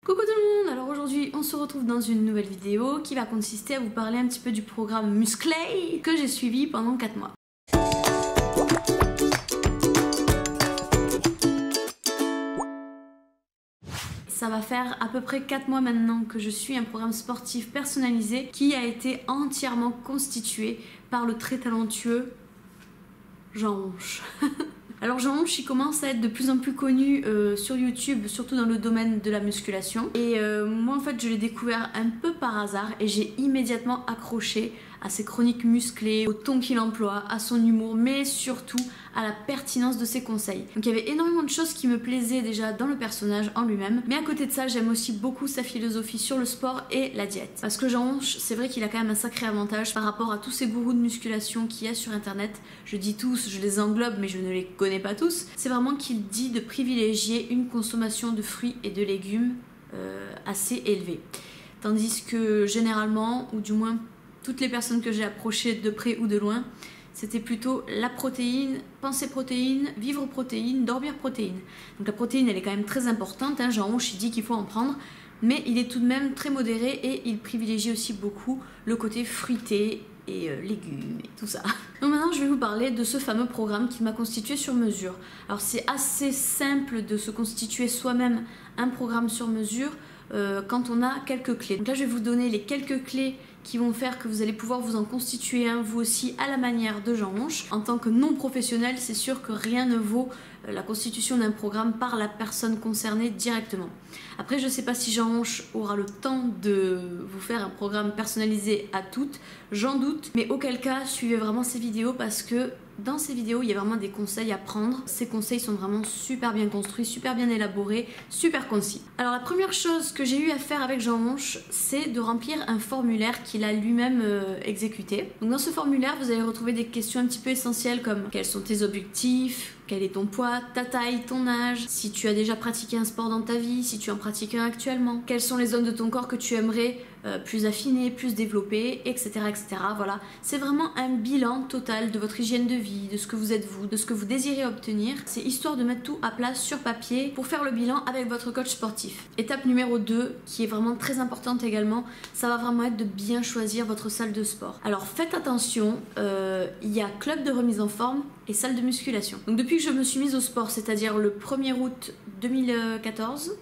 Coucou tout le monde, alors aujourd'hui on se retrouve dans une nouvelle vidéo qui va consister à vous parler un petit peu du programme Musclé que j'ai suivi pendant 4 mois. Ça va faire à peu près 4 mois maintenant que je suis un programme sportif personnalisé qui a été entièrement constitué par le très talentueux Jean Ronche. Alors Jean Ronche, il commence à être de plus en plus connu sur YouTube, surtout dans le domaine de la musculation. Et moi en fait je l'ai découvert un peu par hasard et j'ai immédiatement accroché à ses chroniques musclées, au ton qu'il emploie, à son humour, mais surtout à la pertinence de ses conseils. Donc il y avait énormément de choses qui me plaisaient déjà dans le personnage en lui-même, mais à côté de ça j'aime aussi beaucoup sa philosophie sur le sport et la diète. Parce que Jean Ronche, c'est vrai qu'il a quand même un sacré avantage par rapport à tous ces gourous de musculation qu'il y a sur internet. Je dis tous, je les englobe, mais je ne les connais pas tous. C'est vraiment qu'il dit de privilégier une consommation de fruits et de légumes assez élevée. Tandis que généralement, ou du moins toutes les personnes que j'ai approchées de près ou de loin, c'était plutôt la protéine, penser protéine, vivre protéine, dormir protéine. Donc la protéine elle est quand même très importante, hein. Jean Ronche il dit qu'il faut en prendre, mais il est tout de même très modéré et il privilégie aussi beaucoup le côté fruité et légumes et tout ça. Donc maintenant je vais vous parler de ce fameux programme qui m'a constitué sur mesure. Alors c'est assez simple de se constituer soi-même un programme sur mesure quand on a quelques clés. Donc là je vais vous donner les quelques clés qui vont faire que vous allez pouvoir vous en constituer un vous aussi à la manière de Jean Ronche. En tant que non professionnel, c'est sûr que rien ne vaut la constitution d'un programme par la personne concernée directement. Après, je ne sais pas si Jean Ronche aura le temps de vous faire un programme personnalisé à toutes, j'en doute, mais auquel cas, suivez vraiment ces vidéos parce que dans ces vidéos, il y a vraiment des conseils à prendre. Ces conseils sont vraiment super bien construits, super bien élaborés, super concis. Alors la première chose que j'ai eu à faire avec Jean Ronche, c'est de remplir un formulaire qu'il a lui-même exécuté. Donc dans ce formulaire, vous allez retrouver des questions un petit peu essentielles comme quels sont tes objectifs, quel est ton poids, ta taille, ton âge, si tu as déjà pratiqué un sport dans ta vie, si tu en pratiques un actuellement, quelles sont les zones de ton corps que tu aimerais plus affiner, plus développer, etc. etc. Voilà, c'est vraiment un bilan total de votre hygiène de vie, de ce que vous êtes vous, de ce que vous désirez obtenir. C'est histoire de mettre tout à plat sur papier pour faire le bilan avec votre coach sportif. Étape numéro 2, qui est vraiment très importante également, ça va vraiment être de bien choisir votre salle de sport. Alors faites attention, il y a club de remise en forme et salle de musculation. Donc depuis que je me suis mise au sport, c'est-à-dire le 1er août 2014,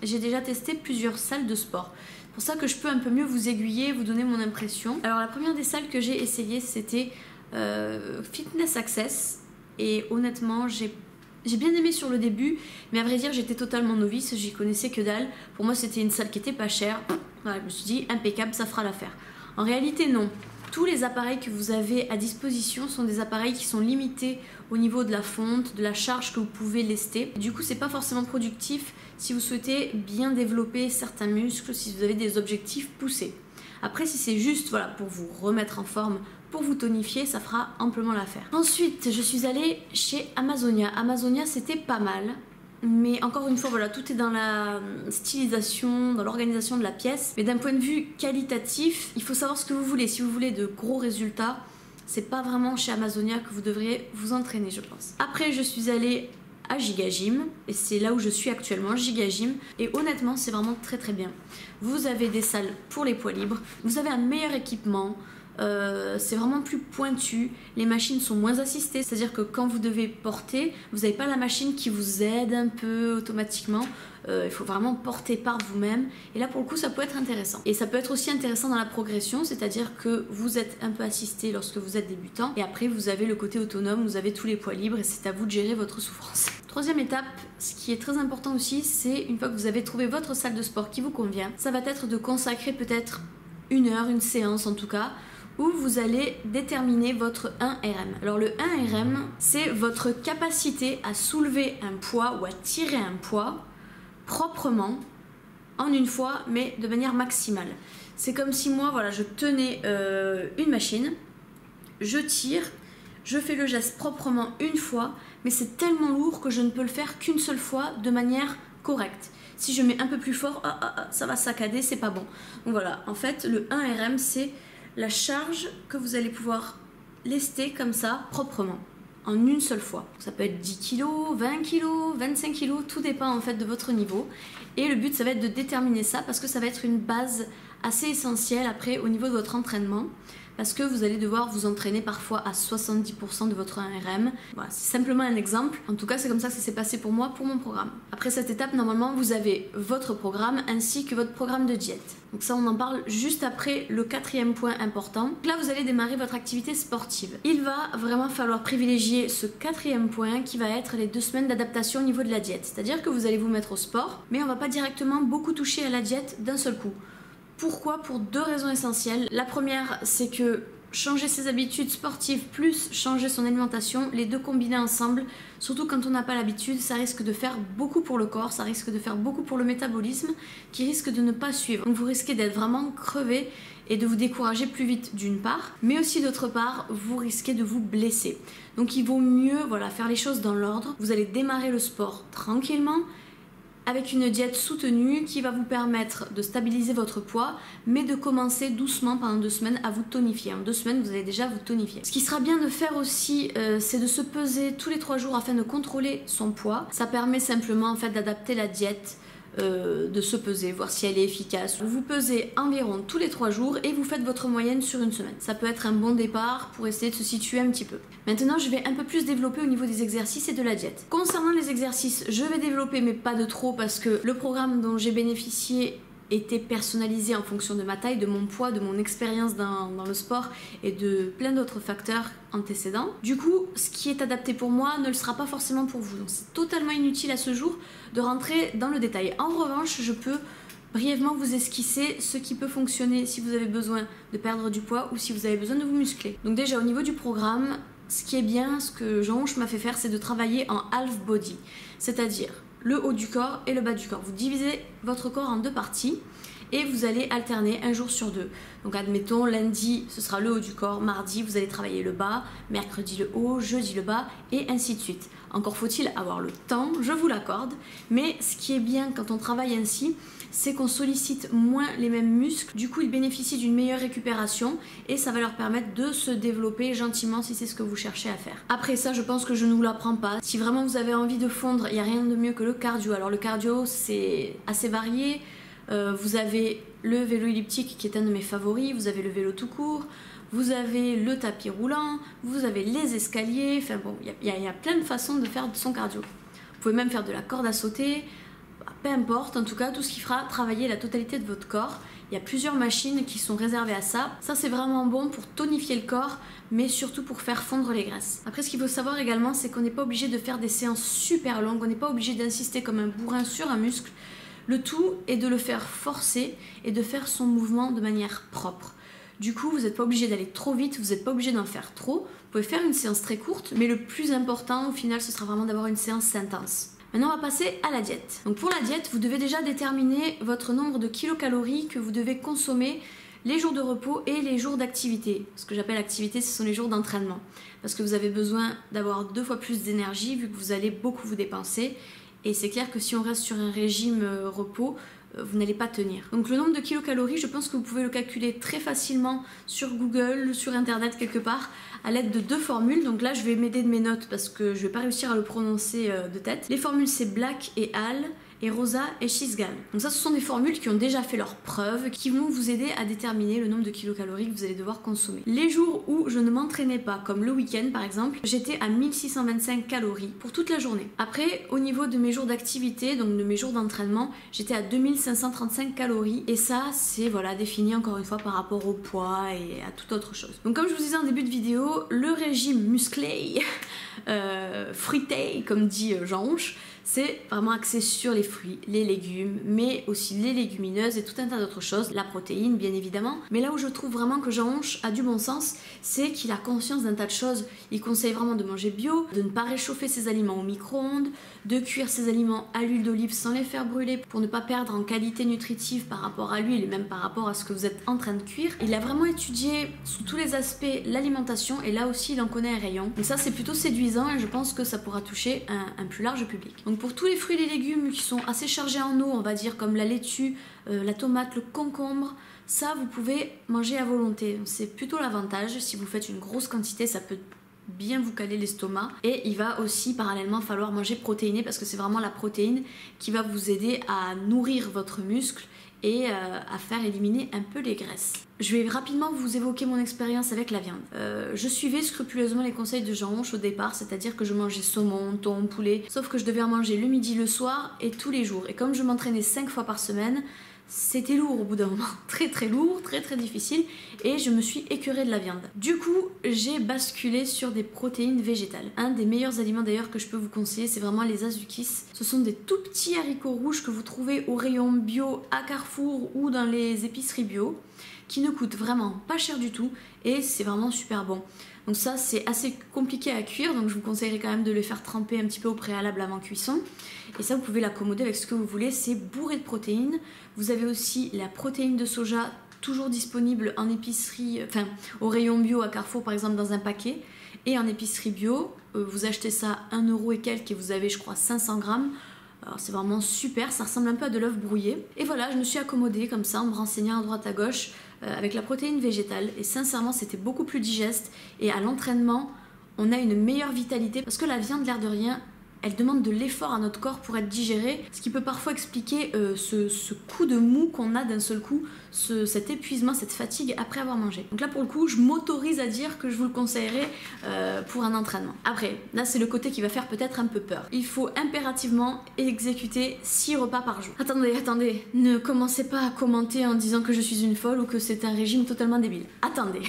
j'ai déjà testé plusieurs salles de sport. C'est pour ça que je peux un peu mieux vous aiguiller, vous donner mon impression. Alors la première des salles que j'ai essayé, c'était Fitness Access. Et honnêtement, j'ai bien aimé sur le début, mais à vrai dire, j'étais totalement novice, j'y connaissais que dalle. Pour moi, c'était une salle qui était pas chère. Voilà, je me suis dit, impeccable, ça fera l'affaire. En réalité, non. Tous les appareils que vous avez à disposition sont des appareils qui sont limités au niveau de la fonte, de la charge que vous pouvez lester. Du coup, c'est pas forcément productif si vous souhaitez bien développer certains muscles, si vous avez des objectifs poussés. Après, si c'est juste voilà, pour vous remettre en forme, pour vous tonifier, ça fera amplement l'affaire. Ensuite, je suis allée chez Amazonia. Amazonia, c'était pas mal. Mais encore une fois, voilà, tout est dans la stylisation, dans l'organisation de la pièce. Mais d'un point de vue qualitatif, il faut savoir ce que vous voulez. Si vous voulez de gros résultats, c'est pas vraiment chez Amazonia que vous devriez vous entraîner, je pense. Après, je suis allée à Giga Gym, et c'est là où je suis actuellement, Giga Gym, et honnêtement, c'est vraiment très très bien. Vous avez des salles pour les poids libres, vous avez un meilleur équipement, c'est vraiment plus pointu, les machines sont moins assistées, c'est-à-dire que quand vous devez porter, vous n'avez pas la machine qui vous aide un peu automatiquement, il faut vraiment porter par vous-même, et là pour le coup ça peut être intéressant. Et ça peut être aussi intéressant dans la progression, c'est-à-dire que vous êtes un peu assisté lorsque vous êtes débutant, et après vous avez le côté autonome, vous avez tous les poids libres, et c'est à vous de gérer votre souffrance. Troisième étape, ce qui est très important aussi, c'est une fois que vous avez trouvé votre salle de sport qui vous convient, ça va être de consacrer peut-être une heure, une séance en tout cas, où vous allez déterminer votre 1RM. Alors le 1RM, c'est votre capacité à soulever un poids ou à tirer un poids proprement en une fois, mais de manière maximale. C'est comme si moi, voilà, je tenais une machine, je tire, je fais le geste proprement une fois, mais c'est tellement lourd que je ne peux le faire qu'une seule fois de manière correcte. Si je mets un peu plus fort, ça va saccader, c'est pas bon. Donc voilà, en fait, le 1RM, c'est la charge que vous allez pouvoir lester comme ça, proprement. en une seule fois. Ça peut être 10 kg, 20 kg, 25 kg, tout dépend en fait de votre niveau. Et le but ça va être de déterminer ça parce que ça va être une base assez essentielle après au niveau de votre entraînement. Parce que vous allez devoir vous entraîner parfois à 70% de votre 1RM. Voilà, c'est simplement un exemple. En tout cas, c'est comme ça que ça s'est passé pour moi, pour mon programme. Après cette étape, normalement, vous avez votre programme ainsi que votre programme de diète. Donc ça, on en parle juste après le 4e point important. Donc là, vous allez démarrer votre activité sportive. Il va vraiment falloir privilégier ce 4e point qui va être les 2 semaines d'adaptation au niveau de la diète. C'est-à-dire que vous allez vous mettre au sport, mais on ne va pas directement beaucoup toucher à la diète d'un seul coup. Pourquoi? Pour 2 raisons essentielles. La première, c'est que changer ses habitudes sportives plus changer son alimentation, les deux combinés ensemble, surtout quand on n'a pas l'habitude, ça risque de faire beaucoup pour le corps, ça risque de faire beaucoup pour le métabolisme qui risque de ne pas suivre. Donc vous risquez d'être vraiment crevé et de vous décourager plus vite d'une part, mais aussi d'autre part, vous risquez de vous blesser. Donc il vaut mieux faire les choses dans l'ordre. Vous allez démarrer le sport tranquillement, avec une diète soutenue qui va vous permettre de stabiliser votre poids, mais de commencer doucement pendant 2 semaines à vous tonifier. En 2 semaines, vous allez déjà vous tonifier. Ce qui sera bien de faire aussi, c'est de se peser tous les 3 jours afin de contrôler son poids. Ça permet simplement en fait d'adapter la diète, de se peser, voir si elle est efficace. Vous vous pesez environ tous les 3 jours et vous faites votre moyenne sur une semaine. Ça peut être un bon départ pour essayer de se situer un petit peu. Maintenant, je vais un peu plus développer au niveau des exercices et de la diète. Concernant les exercices, je vais développer mais pas de trop parce que le programme dont j'ai bénéficié était personnalisé en fonction de ma taille, de mon poids, de mon expérience dans le sport et de plein d'autres facteurs antécédents. Du coup, ce qui est adapté pour moi ne le sera pas forcément pour vous. Donc c'est totalement inutile à ce jour de rentrer dans le détail. En revanche, je peux brièvement vous esquisser ce qui peut fonctionner si vous avez besoin de perdre du poids ou si vous avez besoin de vous muscler. Donc déjà au niveau du programme, ce qui est bien, ce que Jean-Onge m'a fait faire, c'est de travailler en half body, c'est-à-dire le haut du corps et le bas du corps. Vous divisez votre corps en 2 parties et vous allez alterner un jour sur 2. Donc admettons, lundi, ce sera le haut du corps, mardi, vous allez travailler le bas, mercredi le haut, jeudi le bas, et ainsi de suite. Encore faut-il avoir le temps, je vous l'accorde, mais ce qui est bien quand on travaille ainsi, c'est qu'on sollicite moins les mêmes muscles, du coup ils bénéficient d'une meilleure récupération et ça va leur permettre de se développer gentiment si c'est ce que vous cherchez à faire. Après ça, je pense que je ne vous l'apprends pas. Si vraiment vous avez envie de fondre, il n'y a rien de mieux que le cardio. Alors le cardio, c'est assez varié. Vous avez le vélo elliptique qui est un de mes favoris, vous avez le vélo tout court, vous avez le tapis roulant, vous avez les escaliers, enfin bon, il y a plein de façons de faire son cardio. Vous pouvez même faire de la corde à sauter, peu importe, en tout cas tout ce qui fera travailler la totalité de votre corps. Il y a plusieurs machines qui sont réservées à ça. Ça c'est vraiment bon pour tonifier le corps, mais surtout pour faire fondre les graisses. Après ce qu'il faut savoir également, c'est qu'on n'est pas obligé de faire des séances super longues, on n'est pas obligé d'insister comme un bourrin sur un muscle. Le tout est de le faire forcer et de faire son mouvement de manière propre. Du coup, vous n'êtes pas obligé d'aller trop vite, vous n'êtes pas obligé d'en faire trop. Vous pouvez faire une séance très courte, mais le plus important au final, ce sera vraiment d'avoir une séance intense. Maintenant, on va passer à la diète. Donc pour la diète, vous devez déjà déterminer votre nombre de kilocalories que vous devez consommer les jours de repos et les jours d'activité. Ce que j'appelle activité, ce sont les jours d'entraînement. Parce que vous avez besoin d'avoir 2 fois plus d'énergie vu que vous allez beaucoup vous dépenser. Et c'est clair que si on reste sur un régime repos, vous n'allez pas tenir. Donc le nombre de kilocalories, je pense que vous pouvez le calculer très facilement sur Google, sur internet quelque part, à l'aide de 2 formules. Donc là je vais m'aider de mes notes parce que je vais pas réussir à le prononcer de tête. Les formules c'est Black et Al, et Rosa et Chisgal. Donc ça, ce sont des formules qui ont déjà fait leurs preuves, qui vont vous aider à déterminer le nombre de kilocalories que vous allez devoir consommer. Les jours où je ne m'entraînais pas, comme le week-end par exemple, j'étais à 1625 calories pour toute la journée. Après, au niveau de mes jours d'activité, donc de mes jours d'entraînement, j'étais à 2535 calories. Et ça, c'est défini encore une fois par rapport au poids et à toute autre chose. Donc comme je vous disais en début de vidéo, le régime musclé, fruité, comme dit Jean-Onge, c'est vraiment axé sur les fruits, les légumes, mais aussi les légumineuses et tout un tas d'autres choses, la protéine bien évidemment. Mais là où je trouve vraiment que Jean-Onge a du bon sens, c'est qu'il a conscience d'un tas de choses. Il conseille vraiment de manger bio, de ne pas réchauffer ses aliments au micro-ondes, de cuire ses aliments à l'huile d'olive sans les faire brûler pour ne pas perdre en qualité nutritive par rapport à l'huile et même par rapport à ce que vous êtes en train de cuire. Il a vraiment étudié sous tous les aspects l'alimentation et là aussi il en connaît un rayon. Donc ça c'est plutôt séduisant et je pense que ça pourra toucher un plus large public. Donc pour tous les fruits et les légumes qui sont assez chargés en eau, on va dire comme la laitue, la tomate, le concombre, ça vous pouvez manger à volonté. C'est plutôt l'avantage. Si vous faites une grosse quantité, ça peut bien vous caler l'estomac. Et il va aussi parallèlement falloir manger protéiné parce que c'est vraiment la protéine qui va vous aider à nourrir votre muscle et à faire éliminer un peu les graisses. Je vais rapidement vous évoquer mon expérience avec la viande. Je suivais scrupuleusement les conseils de Jean Honche au départ, c'est-à-dire que je mangeais saumon, thon, poulet, sauf que je devais en manger le midi, le soir et tous les jours. Et comme je m'entraînais 5 fois par semaine, c'était lourd au bout d'un moment, très très lourd, très très difficile, et je me suis écœurée de la viande. Du coup, j'ai basculé sur des protéines végétales. Un des meilleurs aliments d'ailleurs que je peux vous conseiller, c'est vraiment les Azukis. Ce sont des tout petits haricots rouges que vous trouvez au rayon bio à Carrefour ou dans les épiceries bio, qui ne coûtent vraiment pas cher du tout, et c'est vraiment super bon. Donc ça, c'est assez compliqué à cuire, donc je vous conseillerais quand même de le faire tremper un petit peu au préalable avant cuisson. Et ça, vous pouvez l'accommoder avec ce que vous voulez, c'est bourré de protéines. Vous avez aussi la protéine de soja, toujours disponible en épicerie, enfin au rayon bio à Carrefour par exemple dans un paquet. Et en épicerie bio, vous achetez ça 1 € et quelques et vous avez je crois 500 grammes. Alors c'est vraiment super, ça ressemble un peu à de l'œuf brouillé. Et voilà, je me suis accommodée comme ça en me renseignant à droite à gauche avec la protéine végétale. Et sincèrement, c'était beaucoup plus digeste. Et à l'entraînement, on a une meilleure vitalité parce que la viande, l'air de rien, elle demande de l'effort à notre corps pour être digérée, ce qui peut parfois expliquer ce coup de mou qu'on a d'un seul coup, cet épuisement, cette fatigue après avoir mangé. Donc là pour le coup, je m'autorise à dire que je vous le conseillerais pour un entraînement. Après, là c'est le côté qui va faire peut-être un peu peur. Il faut impérativement exécuter 6 repas par jour. Attendez, ne commencez pas à commenter en disant que je suis une folle ou que c'est un régime totalement débile. Attendez,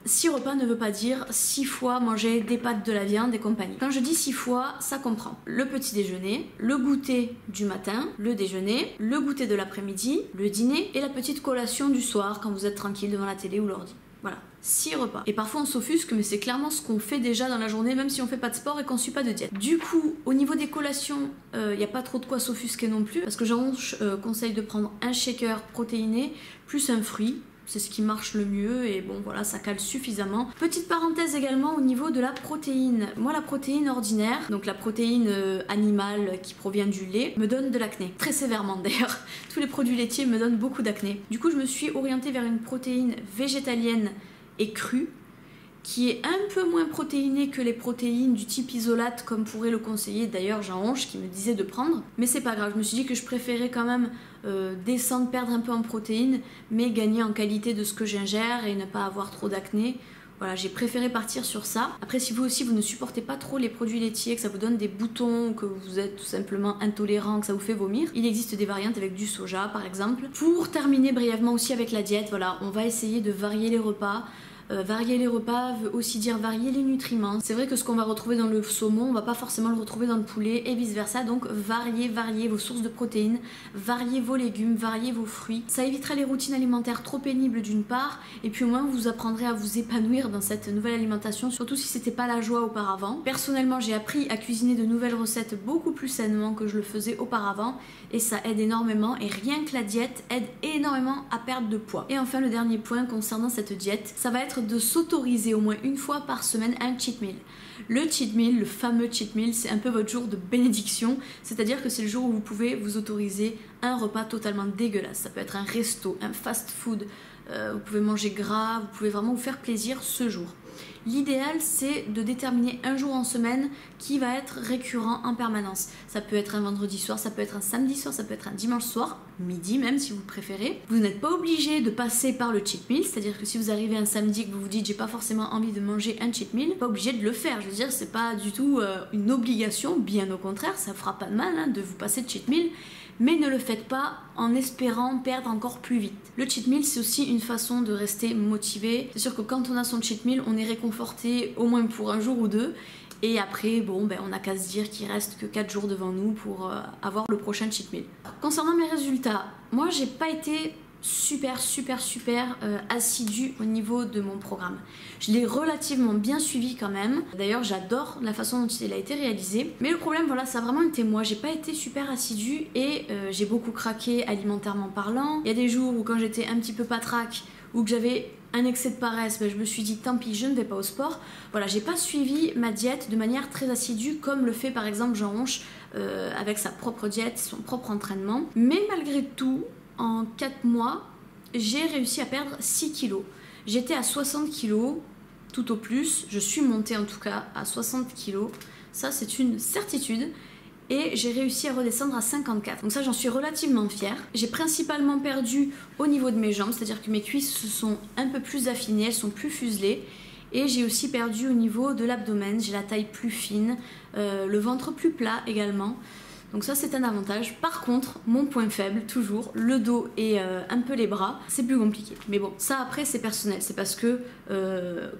6 repas ne veut pas dire 6 fois manger des pâtes, de la viande et compagnie. Quand je dis 6 fois, ça comprend le petit déjeuner, le goûter du matin, le déjeuner, le goûter de l'après-midi, le dîner et la petite collation du soir quand vous êtes tranquille devant la télé ou l'ordi. Voilà, 6 repas. Et parfois on s'offusque, mais c'est clairement ce qu'on fait déjà dans la journée, même si on fait pas de sport et qu'on suit pas de diète. Du coup, au niveau des collations, il n'y a pas trop de quoi s'offusquer non plus, parce que Jean Honche conseille de prendre un shaker protéiné plus un fruit. C'est ce qui marche le mieux et bon voilà, ça cale suffisamment. Petite parenthèse également au niveau de la protéine. Moi la protéine ordinaire, donc la protéine animale qui provient du lait, me donne de l'acné. Très sévèrement d'ailleurs. Tous les produits laitiers me donnent beaucoup d'acné. Du coup je me suis orientée vers une protéine végétalienne et crue, qui est un peu moins protéinée que les protéines du type isolate comme pourrait le conseiller d'ailleurs Jean Honche qui me disait de prendre, mais c'est pas grave, je me suis dit que je préférais quand même descendre, perdre un peu en protéines mais gagner en qualité de ce que j'ingère et ne pas avoir trop d'acné. Voilà, j'ai préféré partir sur ça. Après, si vous aussi vous ne supportez pas trop les produits laitiers, que ça vous donne des boutons, que vous êtes tout simplement intolérant, que ça vous fait vomir, il existe des variantes avec du soja par exemple. Pour terminer brièvement aussi avec la diète, voilà, on va essayer de varier les repas. Varier les repas veut aussi dire varier les nutriments. C'est vrai que ce qu'on va retrouver dans le saumon, on va pas forcément le retrouver dans le poulet et vice versa. Donc variez vos sources de protéines, variez vos légumes, variez vos fruits. Ça évitera les routines alimentaires trop pénibles d'une part, et puis au moins vous apprendrez à vous épanouir dans cette nouvelle alimentation, surtout si c'était pas la joie auparavant. Personnellement, j'ai appris à cuisiner de nouvelles recettes beaucoup plus sainement que je le faisais auparavant, et ça aide énormément, et rien que la diète aide énormément à perdre de poids. Et enfin le dernier point concernant cette diète, ça va être de s'autoriser au moins une fois par semaine un cheat meal. Le cheat meal, le fameux cheat meal, c'est un peu votre jour de bénédiction, c'est-à-dire que c'est le jour où vous pouvez vous autoriser un repas totalement dégueulasse. Ça peut être un resto, un fast food, vous pouvez manger gras, vous pouvez vraiment vous faire plaisir ce jour. L'idéal, c'est de déterminer un jour en semaine qui va être récurrent en permanence. Ça peut être un vendredi soir, ça peut être un samedi soir, ça peut être un dimanche soir, midi même si vous préférez. Vous n'êtes pas obligé de passer par le cheat meal, c'est-à-dire que si vous arrivez un samedi et que vous vous dites j'ai pas forcément envie de manger un cheat meal, pas obligé de le faire. Je veux dire, c'est pas du tout une obligation, bien au contraire, ça fera pas de mal de vous passer de cheat meal. Mais ne le faites pas en espérant perdre encore plus vite. Le cheat meal, c'est aussi une façon de rester motivé. C'est sûr que quand on a son cheat meal, on est réconforté au moins pour un jour ou deux. Et après, bon, on n'a qu'à se dire qu'il reste que 4 jours devant nous pour avoir le prochain cheat meal. Concernant mes résultats, moi, j'ai pas été super assidue au niveau de mon programme. Je l'ai relativement bien suivi quand même. D'ailleurs, j'adore la façon dont il a été réalisé. Mais le problème, voilà, ça a vraiment été moi. J'ai pas été super assidue et j'ai beaucoup craqué alimentairement parlant. Il y a des jours où quand j'étais un petit peu patraque ou que j'avais un excès de paresse, je me suis dit tant pis, je ne vais pas au sport. Voilà, j'ai pas suivi ma diète de manière très assidue comme le fait par exemple Jean Honche avec sa propre diète, son propre entraînement. Mais malgré tout, en 4 mois, j'ai réussi à perdre 6 kilos. J'étais à 60 kilos tout au plus. Je suis montée en tout cas à 60 kg, ça c'est une certitude. Et j'ai réussi à redescendre à 54. Donc ça, j'en suis relativement fière. J'ai principalement perdu au niveau de mes jambes, c'est-à-dire que mes cuisses se sont un peu plus affinées, elles sont plus fuselées. Et j'ai aussi perdu au niveau de l'abdomen, j'ai la taille plus fine, le ventre plus plat également. Donc ça c'est un avantage. Par contre, mon point faible, toujours, le dos et un peu les bras, c'est plus compliqué. Mais bon, ça après c'est personnel, c'est parce que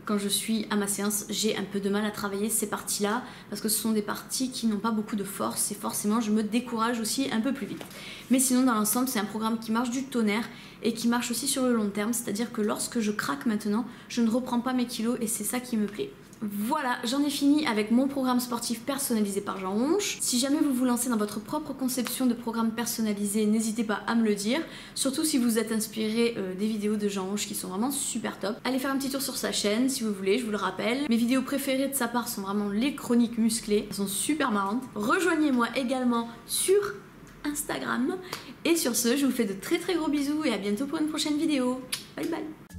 quand je suis à ma séance, j'ai un peu de mal à travailler ces parties-là, parce que ce sont des parties qui n'ont pas beaucoup de force et forcément je me décourage aussi un peu plus vite. Mais sinon dans l'ensemble c'est un programme qui marche du tonnerre et qui marche aussi sur le long terme, c'est-à-dire que lorsque je craque maintenant, je ne reprends pas mes kilos et c'est ça qui me plaît. Voilà, j'en ai fini avec mon programme sportif personnalisé par Jean Honche. Si jamais vous vous lancez dans votre propre conception de programme personnalisé, n'hésitez pas à me le dire. Surtout si vous êtes inspiré des vidéos de Jean Honche qui sont vraiment super top. Allez faire un petit tour sur sa chaîne si vous voulez, je vous le rappelle. Mes vidéos préférées de sa part sont vraiment les chroniques musclées. Elles sont super marrantes. Rejoignez-moi également sur Instagram. Et sur ce, je vous fais de très gros bisous et à bientôt pour une prochaine vidéo. Bye bye.